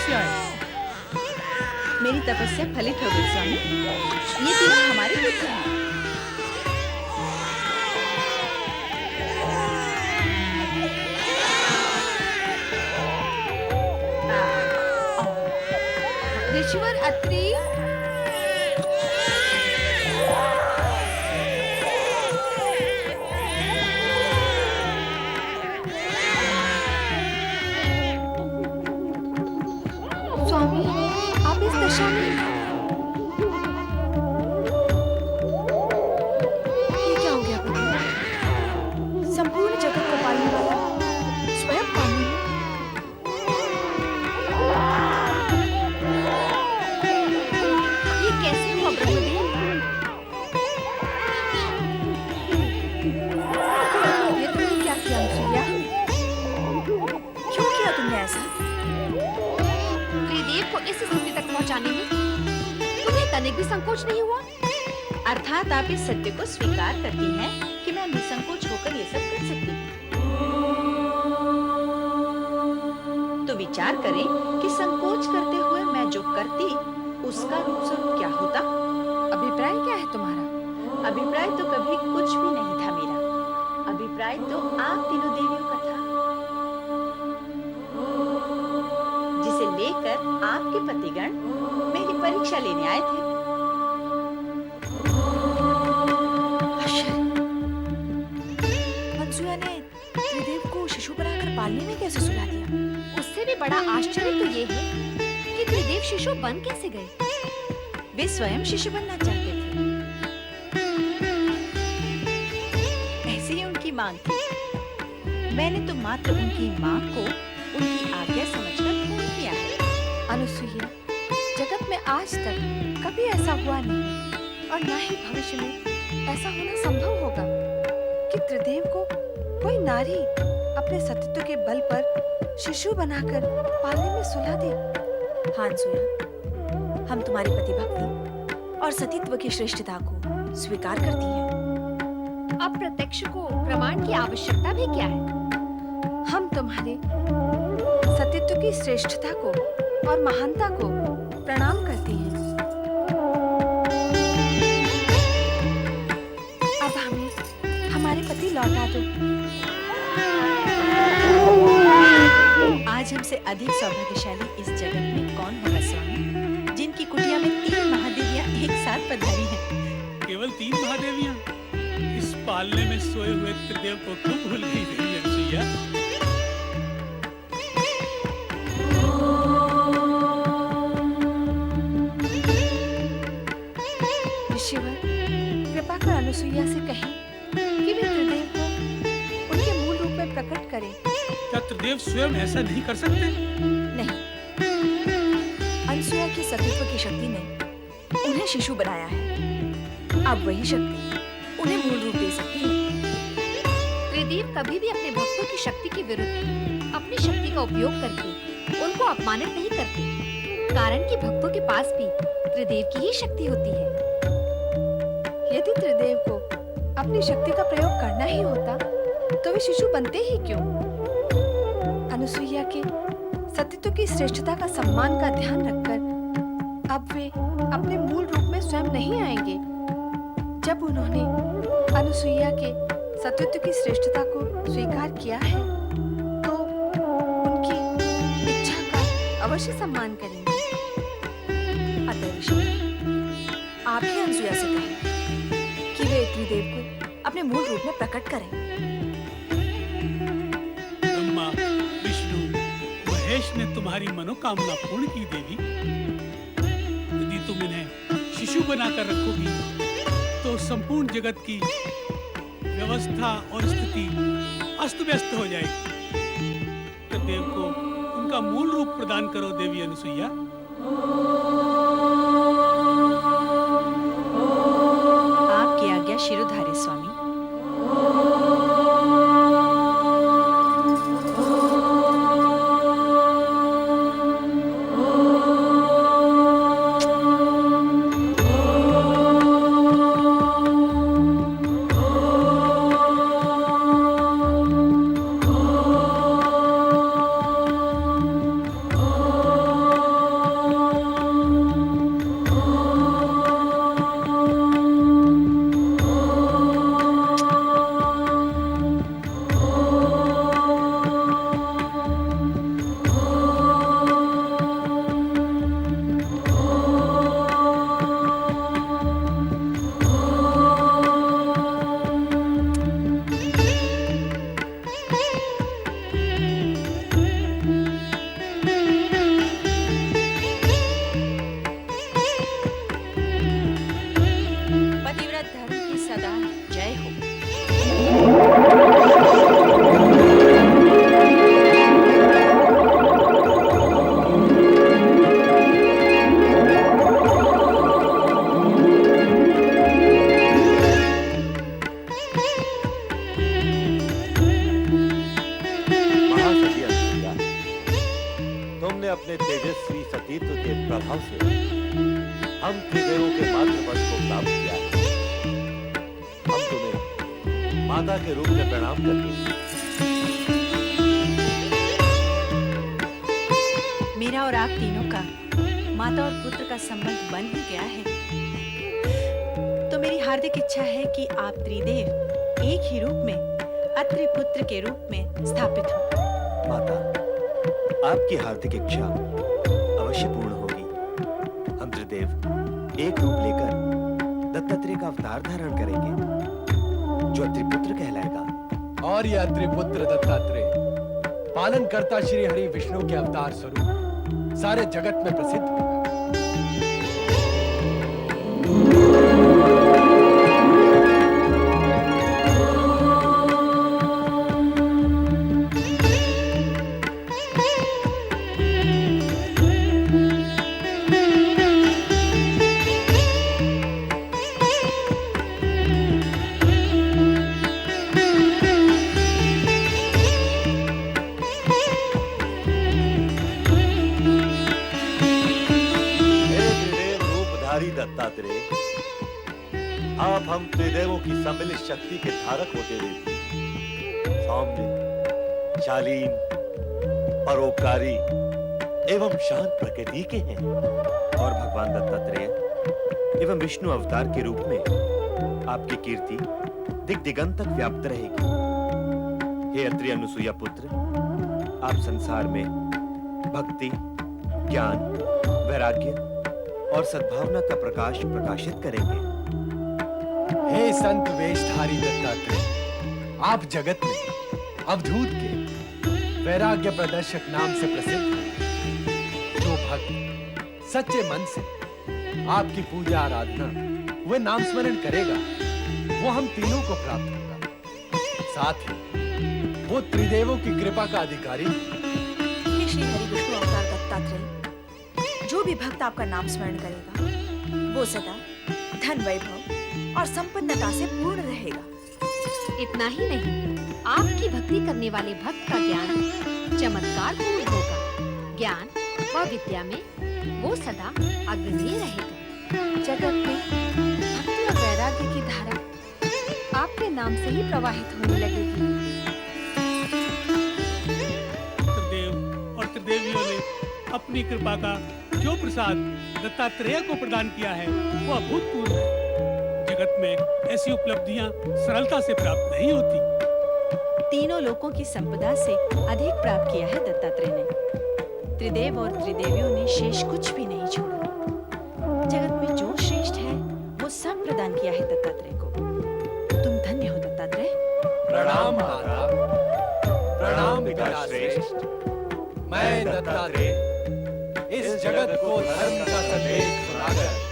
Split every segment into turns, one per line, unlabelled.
से आए?
मेरी तपस्या फलित हो गई स्वामी। ये तीनों हमारे पुत्र हैं।
ऋषिवर अत्रि, स्वामी आप इस दशा में, ये क्या हो गया प्रभु? संपूर्ण जगत को पालने वाला स्वयं पानी में। ये कैसे हुआ ब्रह्मदेव? ये तुमने क्या किया अनुसुईया? क्यों किया तुमने ऐसा? त्रिदेव को इस स्थिति तक पहुंचाने में तुम्हें तनिक भी संकोच नहीं हुआ?
अर्थात आप इस सत्य को स्वीकार करती हैं कि मैं निसंकोच होकर ये सब कर सकती हूँ। तो विचार करें कि संकोच करते हुए मैं जो करती उसका रूप स्वरूप क्या होता।
अभिप्राय क्या है तुम्हारा?
अभिप्राय तो कभी कुछ भी नहीं था मेरा। अभिप्राय तो आप तीनों देवियों का था, जिसे लेकर आपके पतिगण मेरी परीक्षा लेने आए थे।
अनसुया ने त्रिदेव को शिशु बनाकर पालने में कैसे सुला दिया? उससे भी बड़ा आश्चर्य तो ये है कि त्रिदेव शिशु बन कैसे गए?
वे स्वयं शिशु बनना चाहते थे। ऐसी ही उनकी मांग थी। मैंने तो मात्र उनकी मांग को उनकी आज्ञा समझकर पूर्ण किया है।
अनुसुईया, जगत में आज तक कभी ऐसा हुआ नहीं और ना ही भविष्य में ऐसा होना संभव होगा कि त्रिदेव को कोई नारी अपने सतीत्व के बल पर शिशु बनाकर पालने में सुला दे।
हाँ अनुसुईया, हम तुम्हारी पतिभक्ति और सतीत्व की श्रेष्ठता को स्वीकार करती हैं।
अब प्रत्यक्ष को प्रमाण की आवश्यकता भी क्या है? हम तुम्हारे सतीत्व की श्रेष्ठता को और महानता को प्रणाम करती हैं। अब हमें हमारे पति लौटा दो।
आज हमसे अधिक सौभाग्यशाली इस जगत में कौन होगा स्वामी, जिनकी कुटिया में 3 महादेवियां एक साथ पधारी हैं।
केवल 3 महादेवियां? इस पालने में सोए हुए त्रिदेव को क्यों भूल गई देवी अनुसुईया?
ऋषिवर, कृपा कर अनुसुईया से कहें कि वे त्रिदेव को उनके मूल रूप में प्रकट करें।
क्या त्रिदेव स्वयं ऐसा नहीं कर सकते?
नहीं, अनसुया की सतीत्व की शक्ति ने उन्हें शिशु बनाया है। अब वही शक्ति उन्हें मूल रूप दे सकती है।
त्रिदेव कभी भी अपने भक्तों की शक्ति के विरुद्ध अपनी शक्ति का उपयोग करके उनको अपमानित नहीं करते, कारण कि भक्तों के पास भी त्रिदेव की ही शक्ति होती है। यदि त्रिदेव को अपनी शक्ति का प्रयोग करना ही होता तो वे शिशु बनते ही क्यों? अनुसुईया के सतीत्व की श्रेष्ठता का सम्मान का ध्यान रखकर अब वे अपने मूल रूप में स्वयं नहीं आएंगे। जब उन्होंने अनुसुईया के सतीत्व की श्रेष्ठता को स्वीकार किया है तो उनकी इच्छा का अवश्य सम्मान करेंगे।
अतः ऋषि, आप ही अनसुया से कहें कि वे त्रिदेव को अपने मूल रूप में प्रकट करें।
ब्रह्मा, विष्णु, महेश ने तुम्हारी मनोकामना पूर्ण की देवी। यदि तुम इन्हें शिशु बनाकर रखोगी तो संपूर्ण जगत की व्यवस्था और स्थिति अस्त व्यस्त हो जाएगी। त्रिदेव को उनका मूल रूप प्रदान करो देवी अनुसुईया।
आपकी आज्ञा शिरोधार्य स्वामी।
अपने तेजस्वी सतीत्व के प्रभाव से हम त्रिदेवों के मातृपद को प्राप्त किया है। हम तुम्हें माता के रूप में प्रणाम करते हैं।
मेरा और आप तीनों का माता और पुत्र का संबंध बन ही गया है, तो मेरी हार्दिक इच्छा है कि आप त्रिदेव एक ही रूप में अत्रि पुत्र के रूप में स्थापित हो।
माता, आपकी हार्दिक इच्छा अवश्य पूर्ण होगी। हम त्रिदेव एक रूप लेकर दत्तात्रेय का अवतार धारण करेंगे, जो अत्रिपुत्र कहलाएगा।
और यह अत्रिपुत्र दत्तात्रेय पालनकर्ता श्री हरि विष्णु के अवतार स्वरूप सारे जगत में प्रसिद्ध होगा।
दत्तात्रेय, आप हम त्रिदेवों की सम्मिलित शक्ति के धारक होते हुए सौम्य, शालीन, परोपकारी एवं शांत प्रकृति के हैं।
और भगवान दत्तात्रेय एवं विष्णु अवतार के रूप में आपकी कीर्ति दिग दिगंत तक व्याप्त रहेगी। हे अत्रि अनुसुईया पुत्र, आप संसार में भक्ति, ज्ञान, वैराग्य और सद्भावना का प्रकाश प्रकाशित करेंगे।
हे संत वेशधारी दत्तात्रेय, आप जगत में अवधूत के वैराग्य प्रदर्शक नाम से प्रसिद्ध हैं। जो भक्त सच्चे मन से आपकी पूजा आराधना व नाम स्मरण करेगा, वो हम तीनों को प्राप्त होगा। साथ ही वो त्रिदेवों की कृपा का अधिकारी।
हे श्री हरि विष्णु अवतार दत्तात्रेय, जो भी भक्त आपका नाम स्मरण करेगा, वो सदा धन, वैभव और संपन्नता से पूर्ण रहेगा।
इतना ही नहीं, आपकी भक्ति करने वाले भक्त का ज्ञान चमत्कार पूर्ण होगा। ज्ञान व विद्या में वो सदा अग्रणी रहेगा।
जगत में भक्ति और वैराग्य की धारा आपके नाम से ही प्रवाहित होने लगेगी।
त्रिदेव और त्रिदेवियों ने अपनी कृपा का जो प्रसाद दत्तात्रेय को प्रदान किया है, वो अभूतपूर्व है। जगत में ऐसी उपलब्धियां सरलता से प्राप्त नहीं होती।
तीनों लोकों की संपदा से अधिक प्राप्त किया है दत्तात्रेय ने। त्रिदेव और त्रिदेवियों ने शेष कुछ भी नहीं छोड़ा। जगत में जो श्रेष्ठ है, वो सब प्रदान किया है दत्तात्रेय को। तुम धन्य हो दत्तात्रेय।
प्रणाम माता, प्रणाम पिता श्रेष्ठ। मैं दत्तात्रेय इस जगत को धर्म का संदेश सुनाकर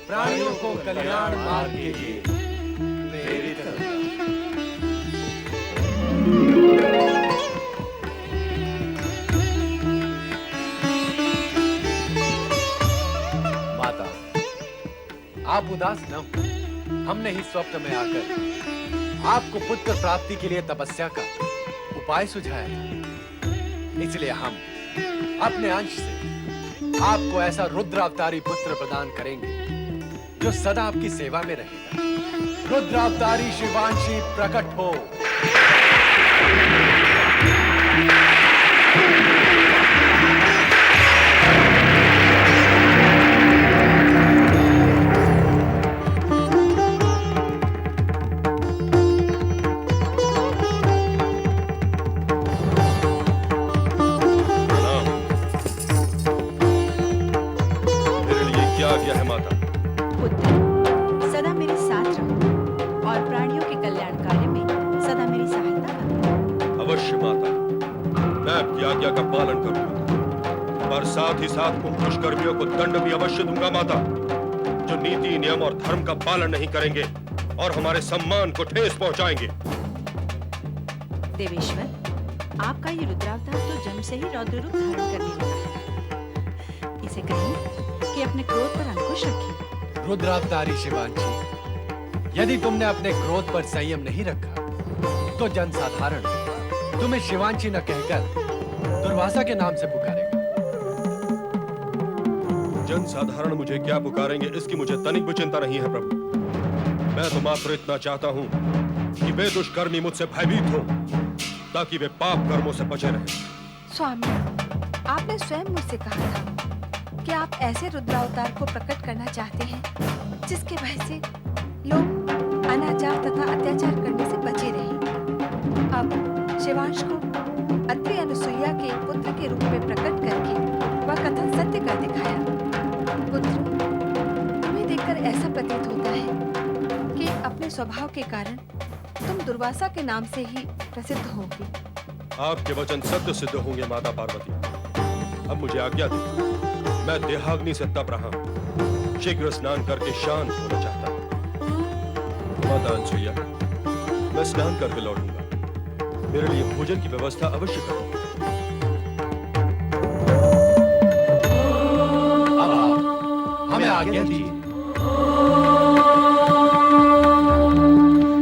प्राणियों को कल्याण मार्ग के लिए प्रेरित करूंगा। माता, आप उदास न हो। हमने ही स्वप्न में आकर आपको पुत्र प्राप्ति के लिए तपस्या का उपाय सुझाया था। इसलिए हम अपने अंश से आपको ऐसा रुद्रावतारी पुत्र प्रदान करेंगे जो सदा आपकी सेवा में रहेगा। रुद्रावतारी शिवांशी प्रकट हो।
पुत्र, सदा मेरे साथ रहो और प्राणियों के कल्याण कार्य में सदा मेरी सहायता करो।
अवश्य माता, मैं आपकी आज्ञा का पालन करूंगा, पर साथ ही साथ उन दुष्कर्मियों को दंड भी अवश्य दूंगा माता, जो नीति, नियम और धर्म का पालन नहीं करेंगे और हमारे सम्मान को ठेस पहुंचाएंगे।
देवेश्वर, आपका ये रुद्रावतार तो जन्म से ही रौद्र रूप धारण करने लगा है। इसे कहिए कि अपने क्रोध पर अंकुश रखिए।
रुद्रावतारी शिवांशी, यदि तुमने अपने क्रोध पर संयम नहीं रखा, तो जनसाधारण तुम्हें शिवांशी न कहकर दुर्वासा के नाम से पुकारेगा।
जनसाधारण मुझे क्या पुकारेंगे इसकी मुझे तनिक भी चिंता नहीं है प्रभु। मैं तो मात्र इतना चाहता हूँ कि वे दुष्कर्मी मुझसे भयभीत हों, ताकि वे पाप कर्मों से बचे रहें।
स्वामी, आपने स्वयं मुझसे कहा था कि आप ऐसे रुद्रावतार को प्रकट करना चाहते हैं जिसके भय से लोग अनाचार तथा अत्याचार करने से बचे रहें। अब शिवांश को अत्रि अनुसुईया के पुत्र के रूप में प्रकट करके वह कथन सत्य कर दिखाया। पुत्र, तुम्हें देखकर ऐसा प्रतीत होता है कि अपने स्वभाव के कारण तुम दुर्वासा के नाम से ही प्रसिद्ध होगे।
आपके वचन सत्य सिद्ध होंगे माता पार्वती। अब मुझे आज्ञा दे, मैं देहाग्नि से तप रहा हूँ, शीघ्र स्नान करके शांत होना चाहता हूँ। माता अनसुईया, मैं स्नान करके लौटूंगा, मेरे लिए भोजन की व्यवस्था अवश्य करो।
अब आप हमें आज्ञा दीजिए।